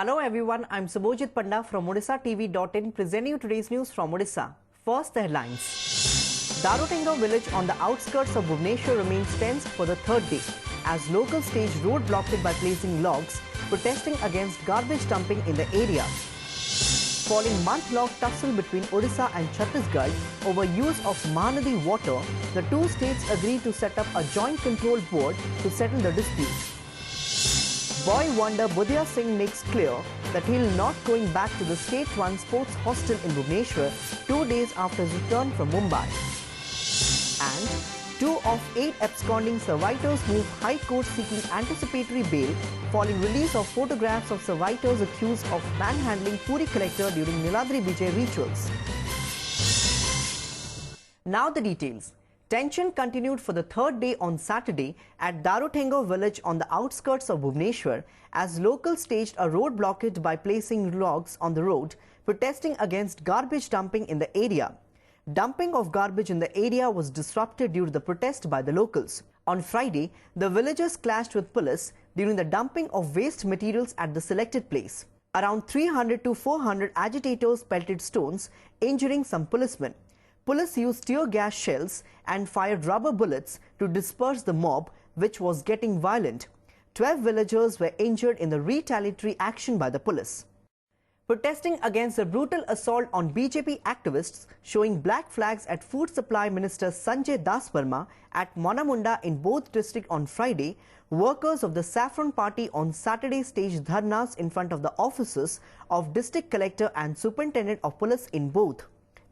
Hello everyone, I'm Subhojit Panda from OdissaTV.in presenting you today's news from Odisha. First, the headlines. Darutenga village on the outskirts of Bhubaneswar remains tense for the third day as locals stage road blockade by placing logs, protesting against garbage dumping in the area. Following month-long tussle between Odisha and Chhattisgarh over use of Mahanadi water, the two states agreed to set up a joint control board to settle the dispute. Boy wonder Budhya Singh makes clear that he will not going back to the state-run sports hostel in Bhubaneswar 2 days after his return from Mumbai. And 2 of 8 absconding servitors move High Court seeking anticipatory bail following release of photographs of servitors accused of manhandling Puri collector during Niladri Vijay rituals. Now the details. Tension continued for the third day on Saturday at Darutenga village on the outskirts of Bhubaneswar as locals staged a road blockade by placing logs on the road, protesting against garbage dumping in the area. Dumping of garbage in the area was disrupted due to the protest by the locals. On Friday, the villagers clashed with police during the dumping of waste materials at the selected place. Around 300 to 400 agitators pelted stones, injuring some policemen. Police used tear gas shells and fired rubber bullets to disperse the mob, which was getting violent. 12 villagers were injured in the retaliatory action by the police. Protesting against the brutal assault on BJP activists showing black flags at Food Supply Minister Sanjay Das Verma at Monamunda in Bodh district on Friday, workers of the Saffron Party on Saturday staged dharnas in front of the offices of District Collector and Superintendent of Police in Bodh.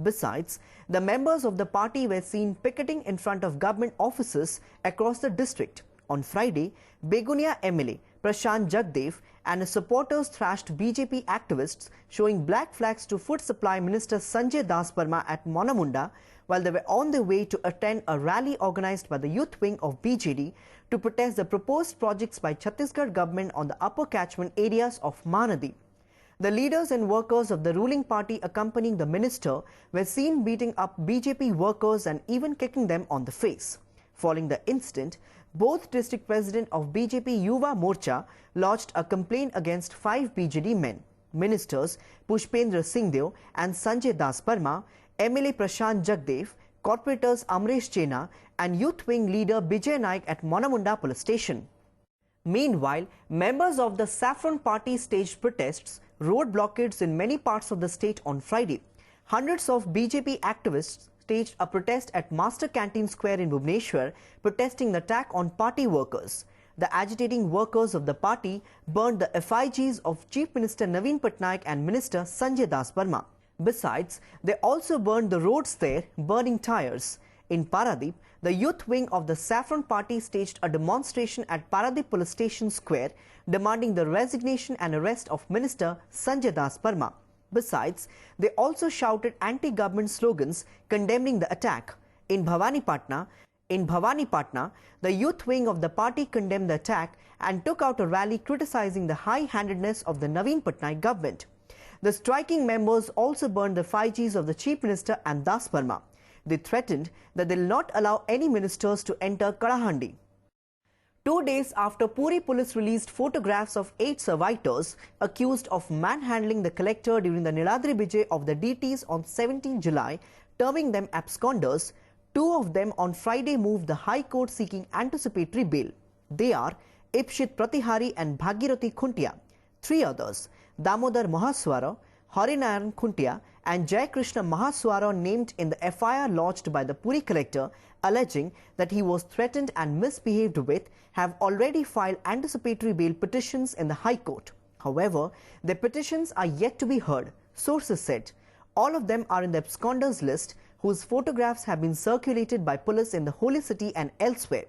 Besides, the members of the party were seen picketing in front of government offices across the district. On Friday, Begunia MLA Prashant Jagdev and his supporters thrashed BJP activists showing black flags to Food Supply Minister Sanjay Das Verma at Monamunda while they were on their way to attend a rally organized by the youth wing of BJD to protest the proposed projects by Chhattisgarh government on the upper catchment areas of Mahanadi. The leaders and workers of the ruling party accompanying the minister were seen beating up BJP workers and even kicking them on the face. Following the incident, both district president of BJP Yuva Morcha lodged a complaint against 5 BJD men, ministers Pushpendra Singhdeo and Sanjay Das Verma, MLA Prashant Jagdev, corporators Amresh Chena and youth wing leader Bijay Naik at Monamunda police station. Meanwhile, members of the Saffron Party staged protests, road blockades in many parts of the state on Friday. Hundreds of BJP activists staged a protest at Master Canteen Square in Bhubaneswar, protesting the attack on party workers. The agitating workers of the party burned the effigies of Chief Minister Naveen Patnaik and Minister Sanjay Das Verma. Besides, they also burned the roads there, burning tires. In Paradip, the youth wing of the Saffron Party staged a demonstration at Paradip Police Station Square, demanding the resignation and arrest of Minister Sanjay Das Verma. Besides, they also shouted anti-government slogans condemning the attack. In Bhavanipatna, the youth wing of the party condemned the attack and took out a rally criticizing the high-handedness of the Naveen Patnaik government. The striking members also burned the effigies of the Chief Minister and Das Verma. They threatened that they will not allow any ministers to enter Kadahandi. 2 days after Puri police released photographs of 8 servitors accused of manhandling the collector during the Niladri Vijay of the DTs on 17 July, terming them absconders, 2 of them on Friday moved the High Court seeking anticipatory bail. They are Ipshit Pratihari and Bhagirathi Khuntia. 3 others, Damodar Mahaswara, Harinaran Khuntia and Jai Krishna Mahaswara, named in the FIR lodged by the Puri collector, alleging that he was threatened and misbehaved with, have already filed anticipatory bail petitions in the High Court. However, their petitions are yet to be heard, sources said. All of them are in the absconders list, whose photographs have been circulated by police in the Holy City and elsewhere.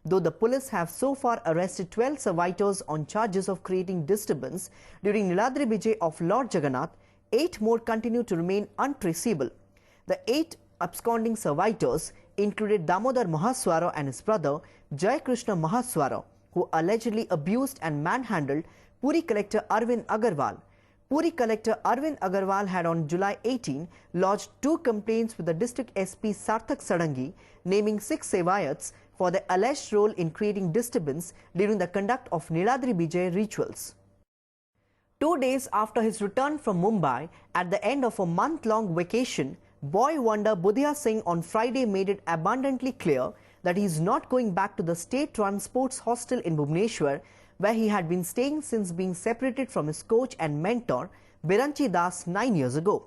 Though the police have so far arrested 12 servitors on charges of creating disturbance during Niladri Vijay of Lord Jagannath, 8 more continue to remain untraceable. The 8 absconding servitors included Damodar Mahaswara and his brother Jai Krishna Mahaswara, who allegedly abused and manhandled Puri collector Arvind Agarwal. Puri collector Arvind Agarwal had on July 18 lodged 2 complaints with the district SP Sarthak Sadangi, naming 6 Sevayats for their alleged role in creating disturbance during the conduct of Niladri Vijay rituals. 2 days after his return from Mumbai at the end of a month-long vacation, boy wonder Budhia Singh on Friday made it abundantly clear that he is not going back to the state-run sports hostel in Bhubaneswar, where he had been staying since being separated from his coach and mentor, Biranchi Das, 9 years ago.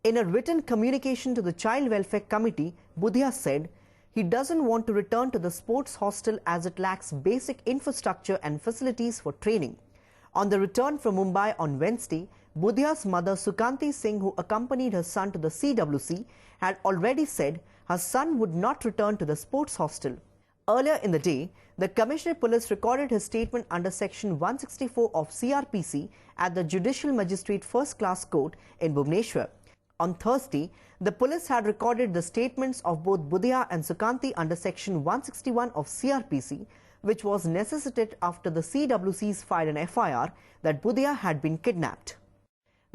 In a written communication to the Child Welfare Committee, Budhia said he doesn't want to return to the sports hostel as it lacks basic infrastructure and facilities for training. On the return from Mumbai on Wednesday, Budhia's mother Sukanti Singh, who accompanied her son to the CWC, had already said her son would not return to the sports hostel. Earlier in the day, the Commissioner Police recorded his statement under Section 164 of CRPC at the Judicial Magistrate First Class Court in Bhubaneswar. On Thursday, the police had recorded the statements of both Budhia and Sukanti under Section 161 of CRPC, which was necessitated after the CWCs filed an FIR that Budhia had been kidnapped.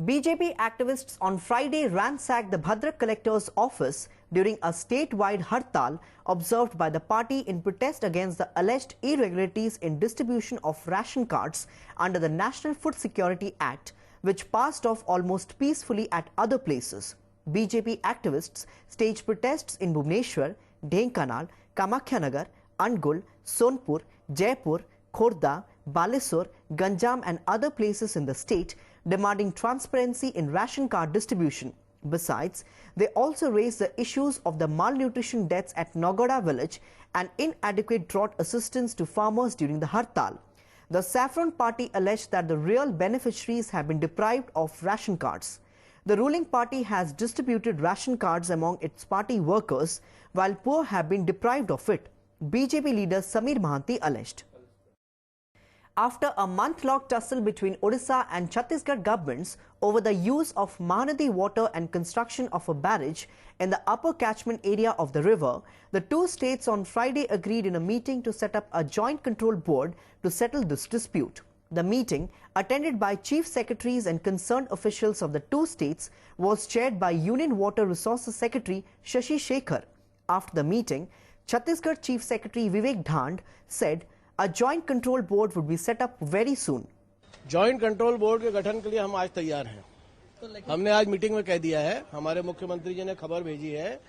BJP activists on Friday ransacked the Bhadrak collector's office during a statewide hartal observed by the party in protest against the alleged irregularities in distribution of ration cards under the National Food Security Act, which passed off almost peacefully at other places. BJP activists staged protests in Bhubaneswar, Dhenkanal, Kamakhya-Nagar, Angul, Sonpur, Jaipur, Khordha, Balesur, Ganjam and other places in the state, demanding transparency in ration card distribution. Besides, they also raised the issues of the malnutrition deaths at Nogoda village and inadequate drought assistance to farmers during the hartal. The Saffron Party alleged that the real beneficiaries have been deprived of ration cards. The ruling party has distributed ration cards among its party workers, while poor have been deprived of it, BJP leader Samir Mahanti alleged. After a month-long tussle between Odisha and Chhattisgarh governments over the use of Mahanadi water and construction of a barrage in the upper catchment area of the river, the two states on Friday agreed in a meeting to set up a joint control board to settle this dispute. The meeting, attended by chief secretaries and concerned officials of the two states, was chaired by Union Water Resources Secretary Shashi Shekhar. After the meeting, Chhattisgarh Chief Secretary Vivek Dhand said a joint control board would be set up very soon. Joint control board के गठन के लिए हम आज तैयार हैं। हमने आज मीटिंग में कह दिया है, हमारे मुख्यमंत्री जी ने खबर भेजी है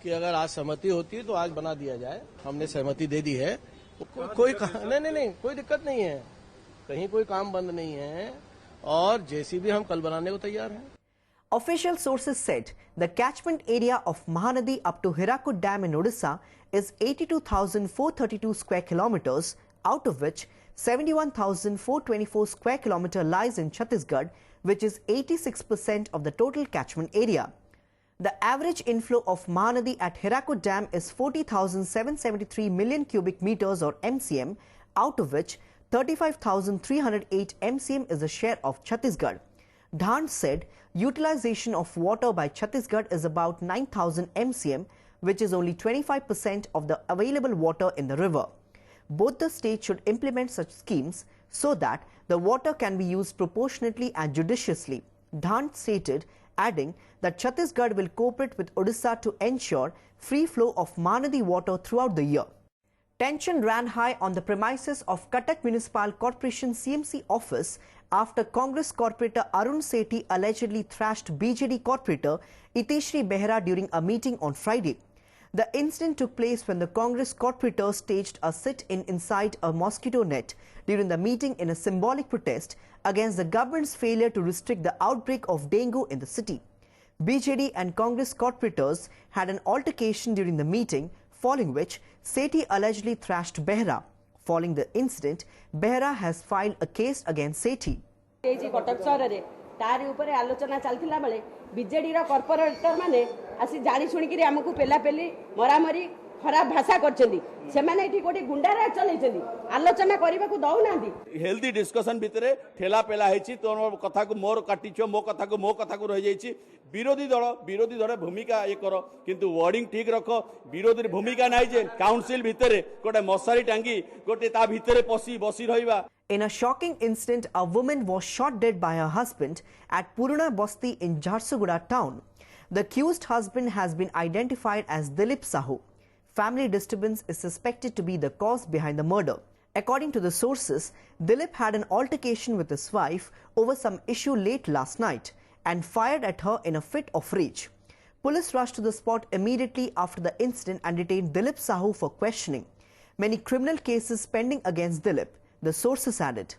कि अगर आज सहमति होती है तो आज बना दिया जाए। हमने सहमति दे दी है। कोई नहीं, कोई दिक्कत नहीं है, कहीं कोई काम बंद नहीं है और जेसीबी हम कल बनाने को तैयार हैं। Official sources said the catchment area of Mahanadi up to Hirakud Dam in Odisha is 82,432 square kilometers, out of which 71,424 square kilometer lies in Chhattisgarh, which is 86% of the total catchment area. The average inflow of Mahanadi at Hirakud Dam is 40,773 million cubic meters or MCM, out of which 35,308 MCM is the share of Chhattisgarh. Dhand said utilization of water by Chhattisgarh is about 9,000 MCM, which is only 25% of the available water in the river. Both the states should implement such schemes so that the water can be used proportionately and judiciously, Dhand stated, adding that Chhattisgarh will cooperate with Odisha to ensure free flow of Mahanadi water throughout the year. Tension ran high on the premises of Cuttack Municipal Corporation CMC office after Congress corporator Arun Sethi allegedly thrashed BJD corporator Iteshri Behera during a meeting on Friday. The incident took place when the Congress corporator staged a sit-in inside a mosquito net during the meeting in a symbolic protest against the government's failure to restrict the outbreak of dengue in the city. BJD and Congress corporators had an altercation during the meeting, following which Sethi allegedly thrashed Behera. Following the incident, Behera has filed a case against Sethi. आलोचना चलता बेले BJD corporator माने आसी जानी शुणिक आमको पेला पेली मरामरी खराब भाषा कर गुंडारा चल आलोचना करने को दौना हेल्दी डिस्कशन भितर ठेला पेला है तो कथा को मोर काटिछ मो कथा को रही जाइए विरोधी दल भूमिका ये कर किंतु वर्डिंग ठीक रख विरोधी भूमिका नहीं जे काउंसिल भितर गोटे मशारी टांगी गोटे ता भितर पसी बसी रहिबा. In a shocking incident, a woman was shot dead by her husband at Puruna Basti in Jharsuguda town. The accused husband has been identified as Dilip Sahu. Family disturbance is suspected to be the cause behind the murder. According to the sources, Dilip had an altercation with his wife over some issue late last night and fired at her in a fit of rage. Police rushed to the spot immediately after the incident and detained Dilip Sahu for questioning. Many criminal cases pending against Dilip, the sources added.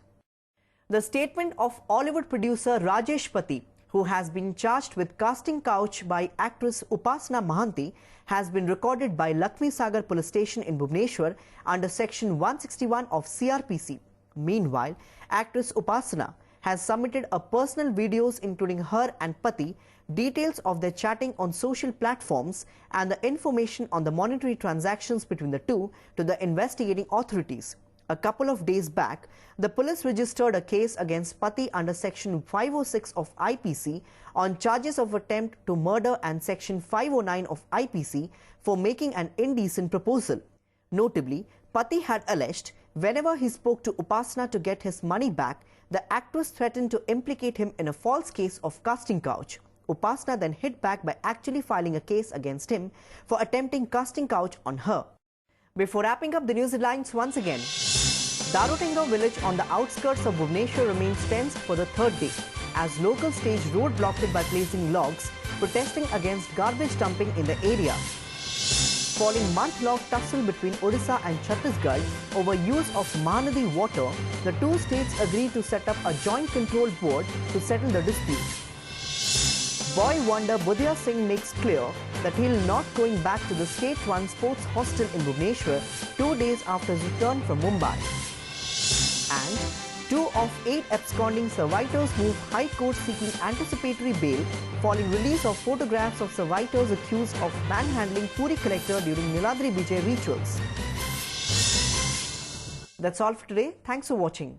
The statement of Hollywood producer Rajesh Pati, who has been charged with casting couch by actress Upasana Mahanti, has been recorded by Lakshmi Sagar Police Station in Bhubaneswar under Section 161 of CRPC. Meanwhile, actress Upasana has submitted a personal videos including her and Pati, details of their chatting on social platforms and the information on the monetary transactions between the two to the investigating authorities. A couple of days back, the police registered a case against Pati under Section 506 of IPC on charges of attempt to murder and Section 509 of IPC for making an indecent proposal. Notably, Pati had alleged whenever he spoke to Upasana to get his money back, the actress threatened to implicate him in a false case of casting couch. Upasana then hit back by actually filing a case against him for attempting casting couch on her. Before wrapping up the news headlines once again, Darutenga village on the outskirts of Bhubaneswar remains tense for the third day as locals staged road blockade by placing logs, protesting against garbage dumping in the area. Following month-long tussle between Odisha and Chhattisgarh over use of Mahanadi water, the two states agreed to set up a joint control board to settle the dispute. Boy wonder Budhya Singh makes clear that he will not going back to the state-run sports hostel in Bhubaneswar 2 days after his return from Mumbai. And 2 of 8 absconding servitors move High Court seeking anticipatory bail following release of photographs of servitors accused of manhandling Puri collector during Niladri Vijay rituals. That's all for today. Thanks for watching.